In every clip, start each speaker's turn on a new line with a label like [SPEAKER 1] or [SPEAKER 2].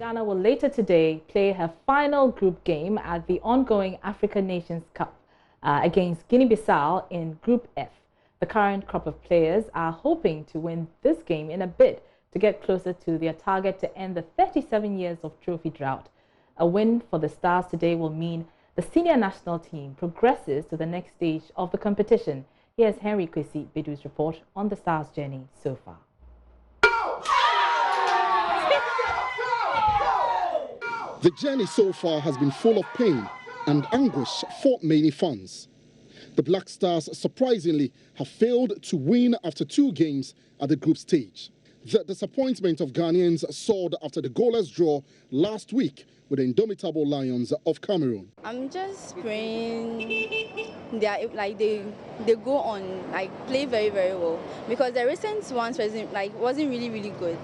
[SPEAKER 1] Ghana will later today play her final group game at the ongoing African Nations Cup against Guinea-Bissau in Group F. The current crop of players are hoping to win this game in a bid to get closer to their target to end the 37 years of trophy drought. A win for the Stars today will mean the senior national team progresses to the next stage of the competition. Here's Henry Kwesi Bedu's report on the Stars' journey so far.
[SPEAKER 2] The journey so far has been full of pain and anguish for many fans. The Black Stars, surprisingly, have failed to win after 2 games at the group stage. The disappointment of Ghanaians soared after the goalless draw last week with the indomitable Lions of Cameroon.
[SPEAKER 3] I'm just praying they go on, play very, very well, because the recent ones wasn't really good.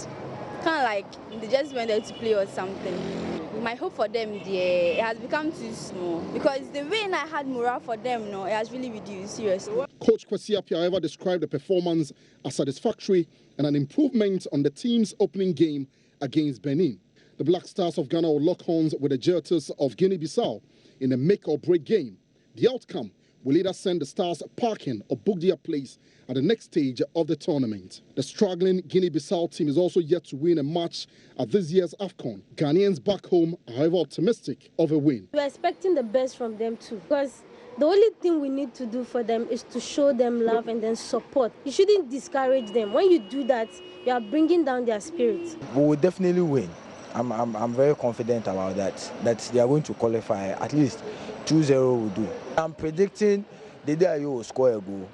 [SPEAKER 3] Kind of like they just went there to play or something. My hope for them, it has become too small, because the way I had morale for them, it has really reduced, seriously.
[SPEAKER 2] Coach Kwesi Appiah, however, described the performance as satisfactory and an improvement on the team's opening game against Benin. The Black Stars of Ghana will lock horns with the Jertus of Guinea-Bissau in a make-or-break game. The outcome will either send the Stars packing or book their place at the next stage of the tournament. The struggling Guinea-Bissau team is also yet to win a match at this year's AFCON. Ghanaians back home are, however, optimistic of a win.
[SPEAKER 4] We're expecting the best from them too, because the only thing we need to do for them is to show them love and then support. You shouldn't discourage them. When you do that, you are bringing down their spirits.
[SPEAKER 5] We will definitely win. I'm very confident about that they are going to qualify. At least 2-0 will do. I'm predicting the day you will score a goal,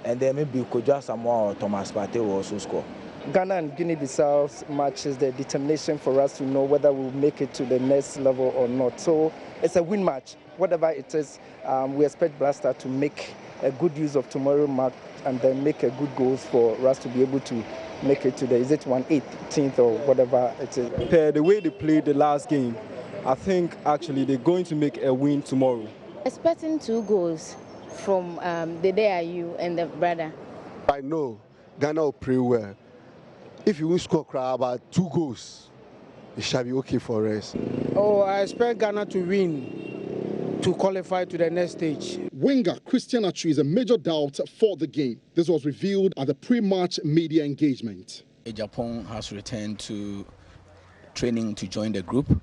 [SPEAKER 5] and then maybe Kojo Samoa or Thomas Partey will also score.
[SPEAKER 6] Ghana and Guinea-Bissau's match is the determination for us to know whether we'll make it to the next level or not. So it's a win match. Whatever it is, we expect Blaster to make a good use of tomorrow's match and then make a good goals for us to be able to make it to the, is it 1/18th or whatever it is.
[SPEAKER 7] The way they played the last game, I think actually they're going to make a win tomorrow.
[SPEAKER 8] Expecting 2 goals from the DIU and the brother.
[SPEAKER 9] I know Ghana will play well. If you will score about 2 goals, it shall be okay for us.
[SPEAKER 10] Oh, I expect Ghana to win to qualify to the next stage.
[SPEAKER 2] Winger Christian Atsu is a major doubt for the game. This was revealed at the pre-match media engagement.
[SPEAKER 11] Japan has returned to training to join the group.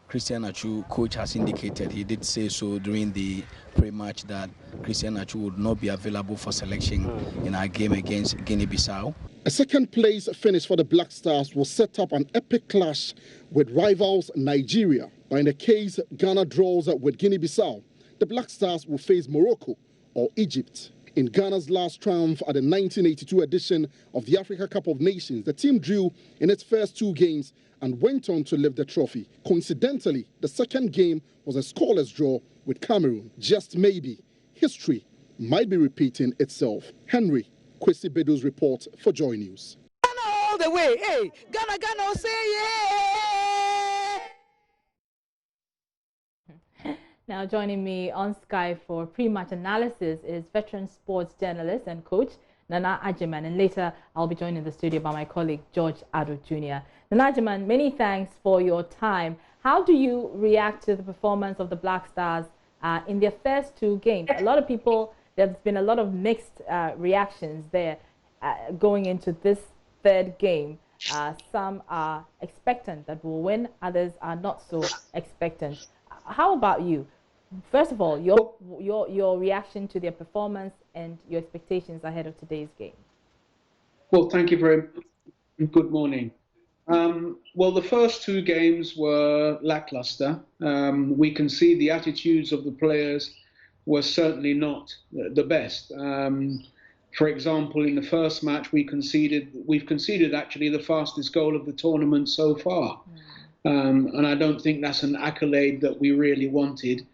[SPEAKER 11] Christian Atsu, coach, has indicated, he did say so during the pre-match, that Christian Atsu would not be available for selection in our game against Guinea-Bissau. A second-place finish for the Black Stars will set up an epic clash with rivals Nigeria. But in the case Ghana draws with Guinea-Bissau, the Black Stars will face Morocco or Egypt. In Ghana's last triumph at the 1982 edition of the Africa Cup of Nations, the team drew in its first 2 games and went on to lift the trophy. Coincidentally, the second game was a scoreless draw with Cameroon. Just maybe, history might be repeating itself. Henry Kwesi Bedu's report for JoyNews.
[SPEAKER 12] Ghana all the way. Hey, Ghana, say yeah!
[SPEAKER 1] Now joining me on Skype for pre-match analysis is veteran sports journalist and coach Nana Ajiman, and later I'll be joined in the studio by my colleague George Ado Jr. Nana Ajiman, many thanks for your time. How do you react to the performance of the Black Stars in their first 2 games? A lot of people, there's been a lot of mixed reactions there going into this 3rd game. Some are expectant that we'll win, others are not so expectant. How about you? First of all, your reaction to their performance and your expectations ahead of today's game.
[SPEAKER 13] Well, thank you very much. Good morning. Well, the first 2 games were lackluster. We can see the attitudes of the players were certainly not the best. For example, in the first match, we've conceded actually the fastest goal of the tournament so far. And I don't think that's an accolade that we really wanted,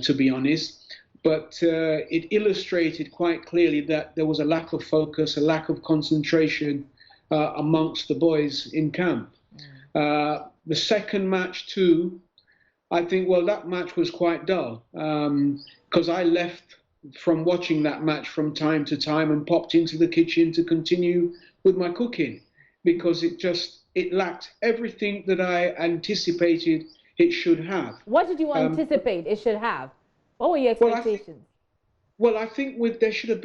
[SPEAKER 13] to be honest. But it illustrated quite clearly that there was a lack of focus, a lack of concentration amongst the boys in camp. The second match too, I think, well, that match was quite dull, because I left from watching that match from time to time and popped into the kitchen to continue with my cooking, because it just it lacked everything that I anticipated it should have.
[SPEAKER 1] What did you anticipate it should have? What were your expectations?
[SPEAKER 13] Well, I think there should have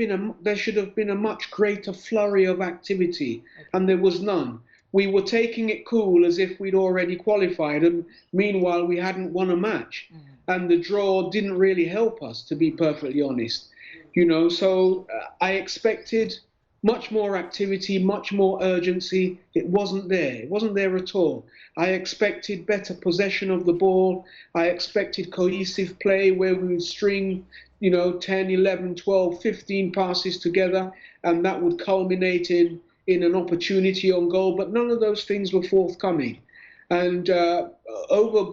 [SPEAKER 13] been a much greater flurry of activity, and there was none. We were taking it cool as if we'd already qualified, and meanwhile we hadn't won a match, and the draw didn't really help us, to be perfectly honest. You know, so I expected much more activity, much more urgency. It wasn't there. It wasn't there at all. I expected better possession of the ball. I expected cohesive play where we would string, you know, 10, 11, 12, 15 passes together, and that would culminate in an opportunity on goal. But none of those things were forthcoming. And over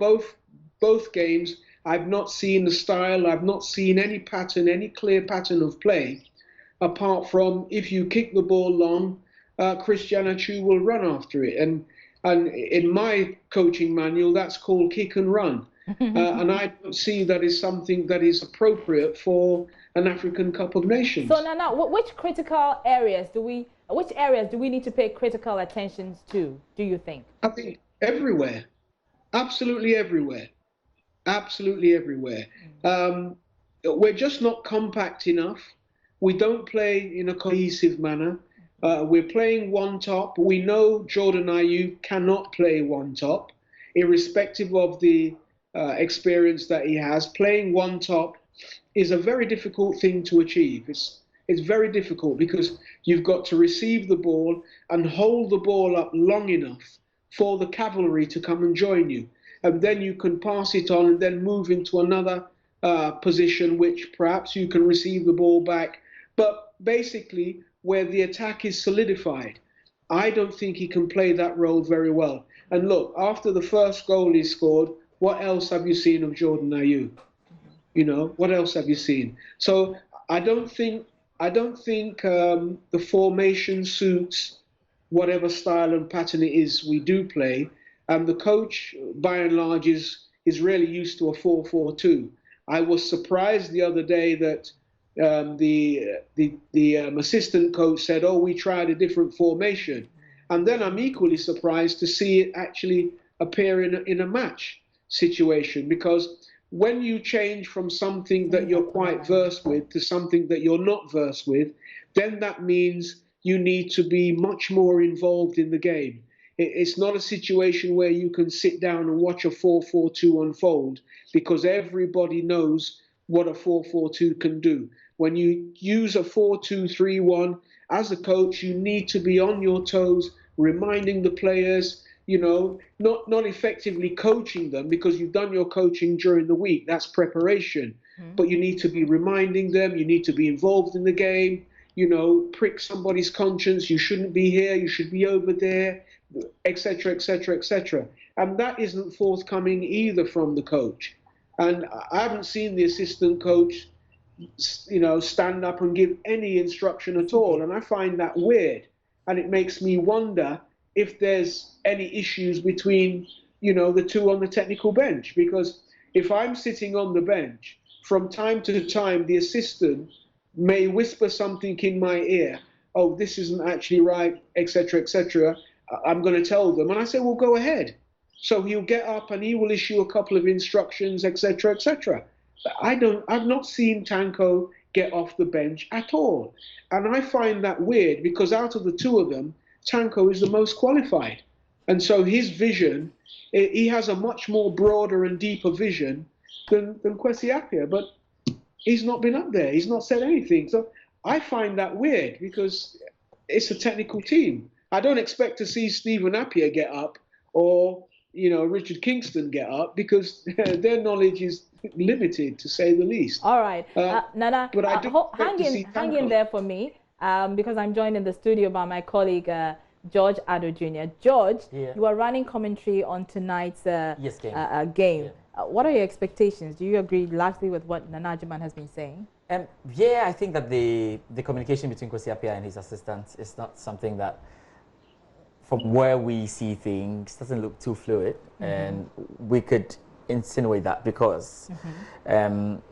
[SPEAKER 13] both games, I've not seen the style. I've not seen any pattern, any clear pattern of play, apart from if you kick the ball long, Christian Atsu will run after it. And in my coaching manual, that's called kick and run. And I don't see that is something that is appropriate for an African Cup of Nations.
[SPEAKER 1] So now, which areas do we need to pay critical attention to, do you think?
[SPEAKER 13] I think everywhere, absolutely everywhere, absolutely everywhere. We're just not compact enough. We don't play in a cohesive manner. We're playing one top. We know Jordan Ayew cannot play one top, irrespective of the experience that he has. Playing one top is a very difficult thing to achieve. It's very difficult because you've got to receive the ball and hold the ball up long enough for the cavalry to come and join you. And then you can pass it on and then move into another position which perhaps you can receive the ball back. But basically, where the attack is solidified, I don't think he can play that role very well. And look, after the first goal he scored, what else have you seen of Jordan Ayew? You know, what else have you seen? So I don't think the formation suits whatever style and pattern it is we do play. And the coach, by and large, is really used to a 4-4-2. I was surprised the other day that the assistant coach said, "Oh, we tried a different formation," and then I'm equally surprised to see it actually appear in a match situation, because when you change from something that you're quite versed with to something that you're not versed with, then that means you need to be much more involved in the game. It's not a situation where you can sit down and watch a 4-4-2 unfold, because everybody knows what a 4-4-2 can do. When you use a 4-2-3-1, as a coach, you need to be on your toes, reminding the players, you know, not effectively coaching them, because you've done your coaching during the week. That's preparation. But you need to be reminding them, you need to be involved in the game, you know, prick somebody's conscience, you shouldn't be here, you should be over there, etc., etc., etc. And that isn't forthcoming either from the coach. And I haven't seen the assistant coach, you know, stand up and give any instruction at all. And I find that weird. And it makes me wonder if there's any issues between, you know, the two on the technical bench. Because if I'm sitting on the bench, from time to time, the assistant may whisper something in my ear. "Oh, this isn't actually right," etc., etc. I'm going to tell them. And I say, "Well, go ahead." So he'll get up and he will issue a couple of instructions, etc., etc. I've not seen Tanko get off the bench at all. And I find that weird, because out of the two of them, Tanko is the most qualified. And so his vision, he has a much more broader and deeper vision than Kwesi Appiah, but he's not been up there. He's not said anything. So I find that weird, because it's a technical team. I don't expect to see Stephen Appiah get up or, you know, Richard Kingston get up, because their knowledge is limited, to say the least.
[SPEAKER 1] All right, Nana,
[SPEAKER 13] but I do
[SPEAKER 1] hang in there for me, because I'm joined in the studio by my colleague George Addo Jr. George, you are running commentary on tonight's game. What are your expectations? Do you agree largely with what Nana Agyeman has been saying?
[SPEAKER 14] Yeah, I think that the communication between Kwesi Appiah and his assistants is not something that, from where we see things, doesn't look too fluid. And we could insinuate that because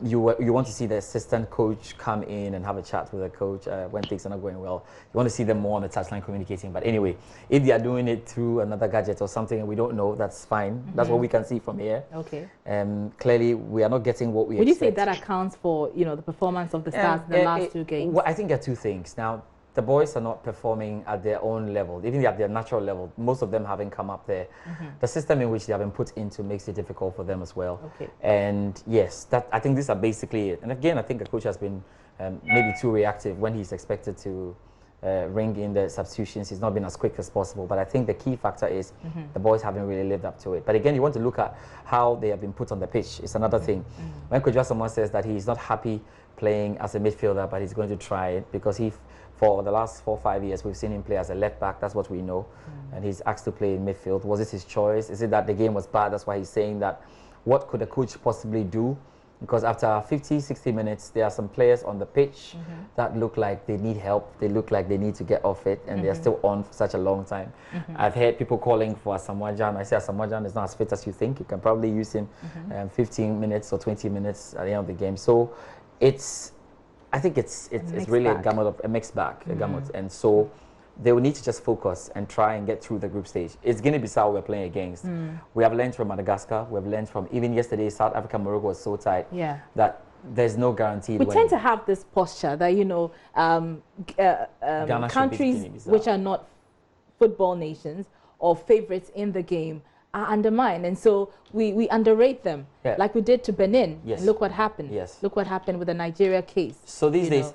[SPEAKER 14] you want to see the assistant coach come in and have a chat with the coach when things are not going well. You want to see them more on the touchline communicating. But anyway, if they are doing it through another gadget or something and we don't know, that's fine. That's what we can see from here.
[SPEAKER 1] Okay.
[SPEAKER 14] Clearly, we are not getting what we
[SPEAKER 1] expect. Would you say that accounts for the performance of the Stars in the last 2 games?
[SPEAKER 14] Well, I think there are 2 things. Now, the boys are not performing at their own level, even at their natural level. Most of them haven't come up there. The system in which they have been put into makes it difficult for them as well.
[SPEAKER 1] Okay.
[SPEAKER 14] And yes, I think these are basically it. And again, I think the coach has been maybe too reactive when he's expected to ring in the substitutions. He's not been as quick as possible. But I think the key factor is the boys haven't really lived up to it. But again, you want to look at how they have been put on the pitch. It's another thing. When Coach Asamoah says that he's not happy playing as a midfielder, but he's going to try it because for the last 4 or 5 years, we've seen him play as a left back. That's what we know. And he's asked to play in midfield. Was it his choice? Is it that the game was bad? That's why he's saying that. What could a coach possibly do? Because after 50, 60 minutes, there are some players on the pitch that look like they need help. They look like they need to get off it, and they're still on for such a long time. I've heard people calling for Asamoah Gyan. I say Asamoah Gyan is not as fit as you think. You can probably use him 15 minutes or 20 minutes at the end of the game. So I think it's really a mixed bag, a gamut. And so they will need to just focus and try and get through the group stage. It's Guinea-Bissau we're playing against. We have learned from Madagascar. We have learned from even yesterday, South Africa, Morocco was so tight that there's no guarantee.
[SPEAKER 1] We tend to have this posture that, countries which are not football nations or favorites in the game are undermined, and so we underrate them, like we did to Benin. And look what happened. Look what happened with the Nigeria case.
[SPEAKER 14] So these days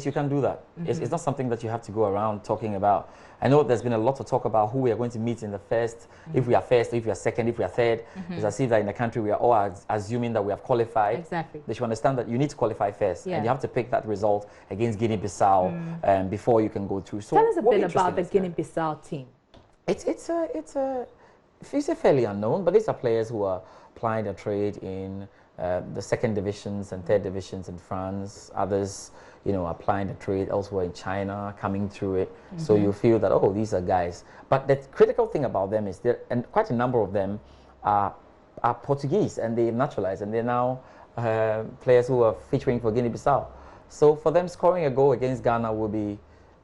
[SPEAKER 14] you can do that. It's not something that you have to go around talking about. I know there's been a lot of talk about who we are going to meet in the first, if we are first, if we are second, if we are third. It's as if that in the country we are all assuming that we have qualified.
[SPEAKER 1] Exactly.
[SPEAKER 14] They should understand that you need to qualify first, and you have to pick that result against Guinea-Bissau before you can go through. So
[SPEAKER 1] tell us a bit about the Guinea-Bissau team.
[SPEAKER 14] It's a fairly unknown, but these are players who are plying their trade in the 2nd divisions and 3rd divisions in France. Others, are plying the trade elsewhere in China, coming through it. So you feel that, oh, these are guys. But the critical thing about them is that, and quite a number of them are Portuguese, and they've naturalized, and they're now players who are featuring for Guinea-Bissau. So for them, scoring a goal against Ghana will be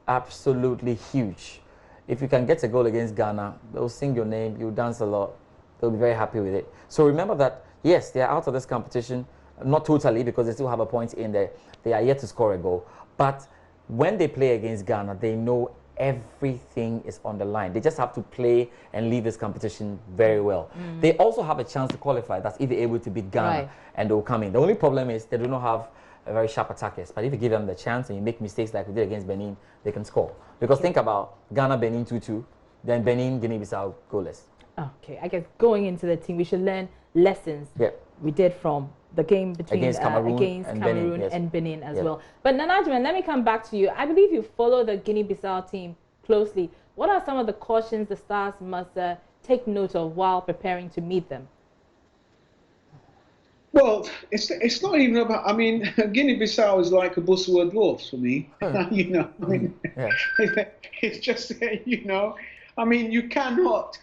[SPEAKER 14] absolutely huge. If you can get a goal against Ghana, they'll sing your name, you'll dance a lot. They'll be very happy with it. So remember that, yes, they are out of this competition, not totally because they still have a point in there. They are yet to score a goal. But when they play against Ghana, they know everything is on the line. They just have to play and leave this competition very well. They also have a chance to qualify. That's if they're able to beat Ghana and they'll come in. The only problem is they do not have very sharp attackers. But if you give them the chance and you make mistakes like we did against Benin, they can score. Because think about Ghana, Benin 2-2, then Benin, Guinea-Bissau goalless.
[SPEAKER 1] Okay, I guess going into the team, we should learn lessons we did from the game between against Cameroon and Benin as well. But Nana Agyeman, let me come back to you. I believe you follow the Guinea-Bissau team closely. What are some of the cautions the Stars must take note of while preparing to meet them?
[SPEAKER 13] Well, it's not even about. I mean, Guinea-Bissau is like a Busawa Dwarfs for me. It's just I mean, you cannot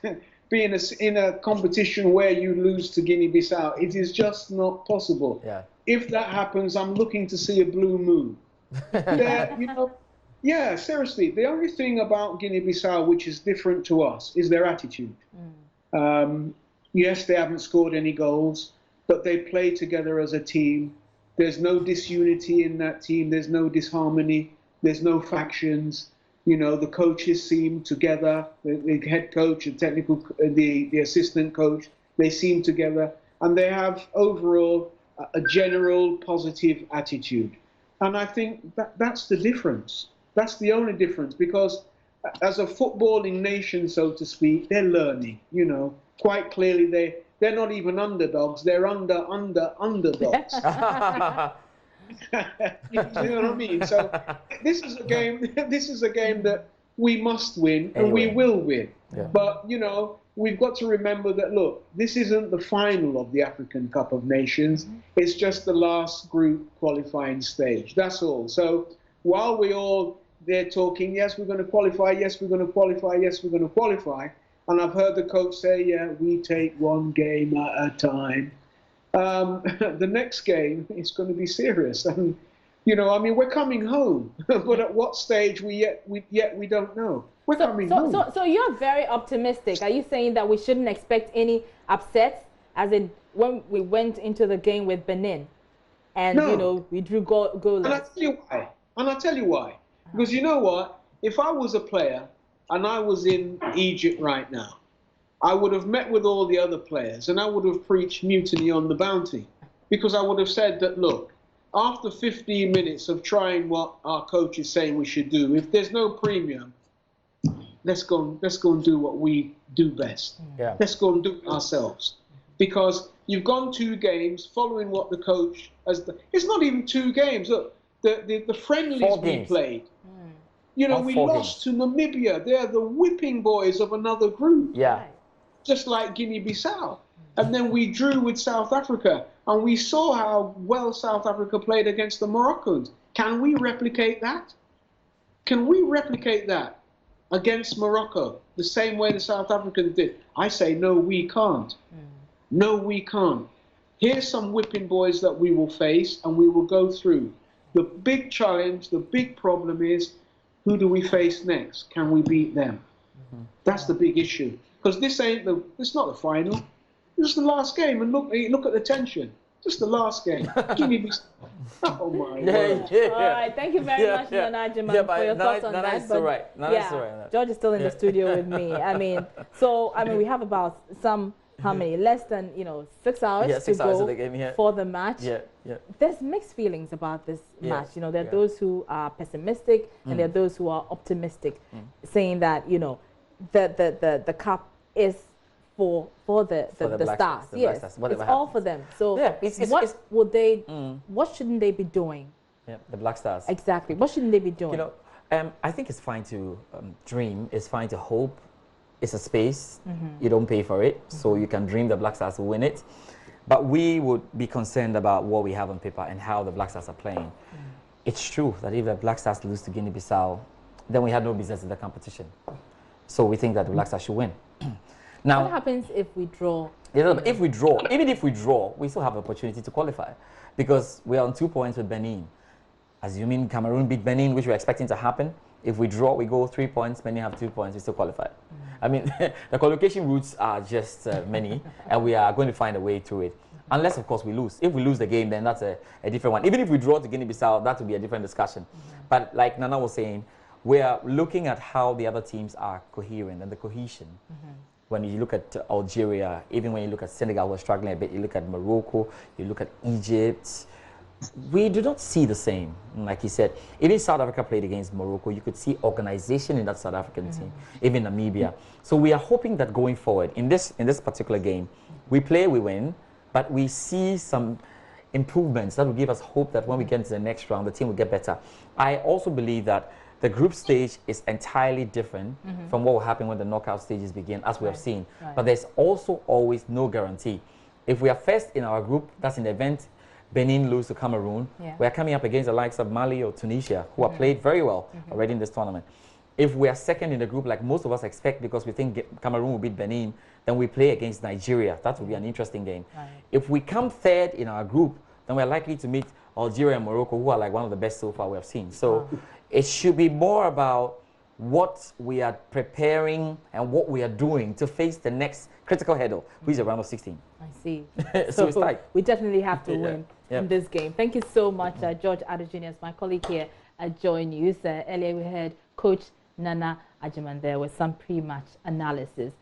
[SPEAKER 13] be in a competition where you lose to Guinea-Bissau. It is just not possible. If that happens, I'm looking to see a blue moon. Seriously. The only thing about Guinea-Bissau which is different to us is their attitude. Yes, they haven't scored any goals, but they play together as a team. There's no disunity in that team. There's no disharmony. There's no factions. The coaches seem together. The head coach, the technical, the assistant coach, they seem together, and they have overall a general positive attitude. And I think that's the difference. That's the only difference, because as a footballing nation, so to speak, they're learning. Quite clearly they're not even underdogs. They're underdogs. You know what I mean? So this is a game. This is a game that we must win, and we will win. But we've got to remember that. Look, this isn't the final of the African Cup of Nations. It's just the last group qualifying stage. That's all. So while they're talking, yes, we're going to qualify. Yes, we're going to qualify. Yes, we're going to qualify. And I've heard the coach say, yeah, we take one game at a time. The next game is going to be serious. And, you know, I mean, we're coming home. But at what stage we don't know. We're coming home.
[SPEAKER 1] So you're very optimistic. Are you saying that we shouldn't expect any upsets, as in when we went into the game with Benin and, you know, we drew goalless?
[SPEAKER 13] And I'll tell you why. Because you know what? If I was a player and I was in Egypt right now, I would have met with all the other players and I would have preached mutiny on the bounty. Because I would have said that, look, after 15 minutes of trying what our coach is saying we should do, if there's no premium, let's go and do what we do best.
[SPEAKER 14] Yeah.
[SPEAKER 13] Let's go and do it ourselves. Because you've gone 2 games following what the coach has done. It's not even 2 games. Look, the friendlies we played. You know, we lost to Namibia. They're the whipping boys of another group.
[SPEAKER 14] Yeah.
[SPEAKER 13] Just like Guinea-Bissau. And then we drew with South Africa. And we saw how well South Africa played against the Moroccans. Can we replicate that? Can we replicate that against Morocco the same way the South Africans did? I say, no, we can't. No, we can't. Here's some whipping boys that we will face and we will go through. The big challenge, the big problem is, who do we face next? Can we beat them? That's the big issue. Because it's not the final. It's the last game. And look at the tension. Just the last game. Oh my word.
[SPEAKER 1] All right, thank you very much, Nana Ajiman, for your thoughts on that.
[SPEAKER 14] But right.
[SPEAKER 1] George is still in the studio with me. I mean, we have about how many? Less than 6 hours to go for the match. There's mixed feelings about this match. You know, there are those who are pessimistic and there are those who are optimistic, saying that the cup is for the stars. Yes, it's all for them. So what shouldn't they be doing?
[SPEAKER 14] Yeah, the Black Stars.
[SPEAKER 1] Exactly. What shouldn't they be doing?
[SPEAKER 14] You know, I think it's fine to dream. It's fine to hope. It's a space. You don't pay for it, so you can dream the Black Stars will win it. But we would be concerned about what we have on paper and how the Black Stars are playing. It's true that if the Black Stars lose to Guinea-Bissau, then we had no business in the competition. So we think that the Black Stars should win. Now,
[SPEAKER 1] what happens if we draw?
[SPEAKER 14] Even if we draw, we still have an opportunity to qualify because we are on 2 points with Benin. Assuming Cameroon beat Benin, which we're expecting to happen, if we draw, we go 3 points, Benin have 2 points, we still qualify. I mean, the qualification routes are just many, and we are going to find a way through it. Unless, of course, we lose. If we lose the game, then that's a different one. Even if we draw to Guinea-Bissau, that would be a different discussion. But like Nana was saying, we are looking at how the other teams are coherent and the cohesion. When you look at Algeria, even when you look at Senegal, we're struggling a bit. You look at Morocco, you look at Egypt. We do not see the same. Like he said, even South Africa played against Morocco. You could see organization in that South African team, even Namibia. So we are hoping that going forward, in this particular game, we play, we win, but we see some improvements that will give us hope that when we get into the next round, the team will get better. I also believe that the group stage is entirely different from what will happen when the knockout stages begin, as we have seen. But there's also always no guarantee. If we are first in our group, that's in the event Benin lose to Cameroon, we are coming up against the likes of Mali or Tunisia, who have played very well already in this tournament. If we are second in the group, like most of us expect, because we think Cameroon will beat Benin, then we play against Nigeria. That will be an interesting game. If we come third in our group, then we're likely to meet Algeria and Morocco, who are like one of the best so far we have seen. So it should be more about what we are preparing and what we are doing to face the next critical hurdle, which is a round of 16.
[SPEAKER 1] I see.
[SPEAKER 14] So it's tight.
[SPEAKER 1] We definitely have to win in this game. Thank you so much, George Ado Jr., my colleague here at JoyNews. Earlier we heard Coach Nana Ajiman there with some pre-match analysis.